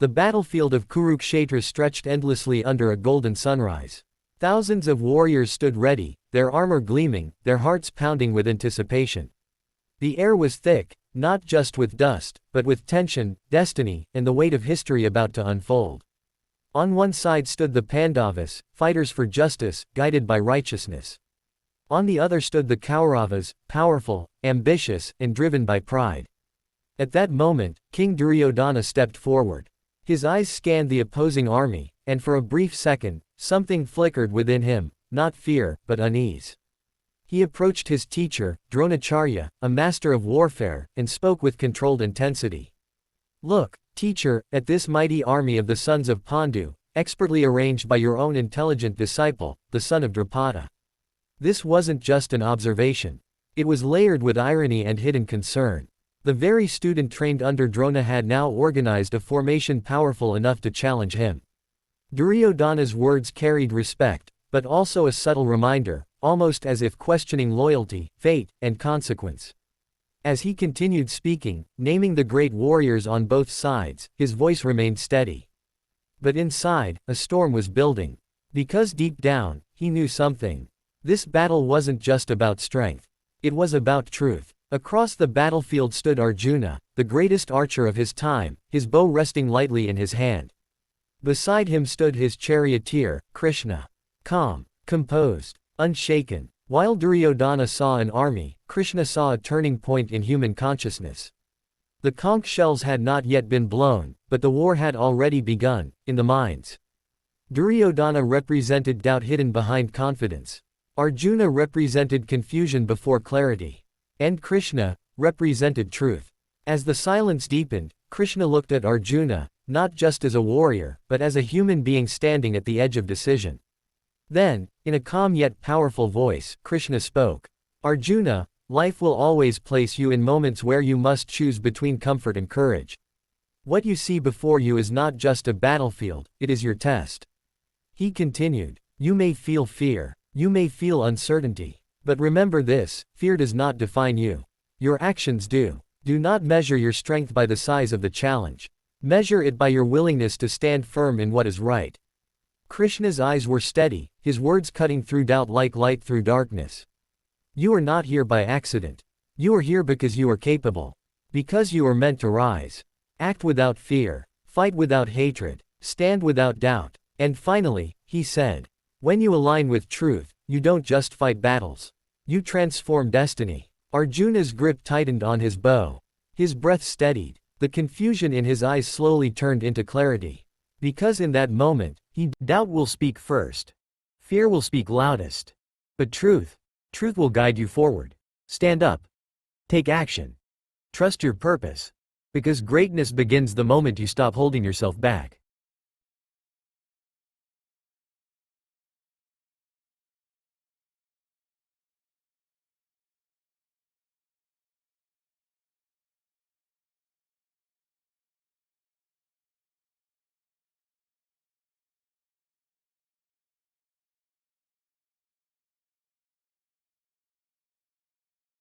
The battlefield of Kurukshetra stretched endlessly under a golden sunrise. Thousands of warriors stood ready, their armor gleaming, their hearts pounding with anticipation. The air was thick, not just with dust, but with tension, destiny, and the weight of history about to unfold. On one side stood the Pandavas, fighters for justice, guided by righteousness. On the other stood the Kauravas, powerful, ambitious, and driven by pride. At that moment, King Duryodhana stepped forward. His eyes scanned the opposing army, and for a brief second, something flickered within him, not fear, but unease. He approached his teacher, Dronacharya, a master of warfare, and spoke with controlled intensity. "Look, teacher, at this mighty army of the sons of Pandu, expertly arranged by your own intelligent disciple, the son of Drupada. This wasn't just an observation. It was layered with irony and hidden concern. The very student trained under Drona had now organized a formation powerful enough to challenge him." Duryodhana's words carried respect, but also a subtle reminder, almost as if questioning loyalty, fate, and consequence. As he continued speaking, naming the great warriors on both sides, his voice remained steady. But inside, a storm was building. Because deep down, he knew something. This battle wasn't just about strength. It was about truth. Across the battlefield stood Arjuna, the greatest archer of his time, his bow resting lightly in his hand. Beside him stood his charioteer, Krishna. Calm, composed, unshaken. While Duryodhana saw an army, Krishna saw a turning point in human consciousness. The conch shells had not yet been blown, but the war had already begun, in the minds. Duryodhana represented doubt hidden behind confidence. Arjuna represented confusion before clarity. And Krishna represented truth. As the silence deepened, Krishna looked at Arjuna, not just as a warrior, but as a human being standing at the edge of decision. Then, in a calm yet powerful voice, Krishna spoke. "Arjuna, life will always place you in moments where you must choose between comfort and courage. What you see before you is not just a battlefield, it is your test." He continued, "You may feel fear, you may feel uncertainty. But remember this, fear does not define you. Your actions do. Do not measure your strength by the size of the challenge. Measure it by your willingness to stand firm in what is right." Krishna's eyes were steady, his words cutting through doubt like light through darkness. "You are not here by accident. You are here because you are capable. Because you are meant to rise. Act without fear. Fight without hatred. Stand without doubt." And finally, he said, "When you align with truth, you don't just fight battles. You transform destiny." Arjuna's grip tightened on his bow. His breath steadied. The confusion in his eyes slowly turned into clarity. Because in that moment, doubt will speak first. Fear will speak loudest. But truth will guide you forward. Stand up. Take action. Trust your purpose. Because greatness begins the moment you stop holding yourself back.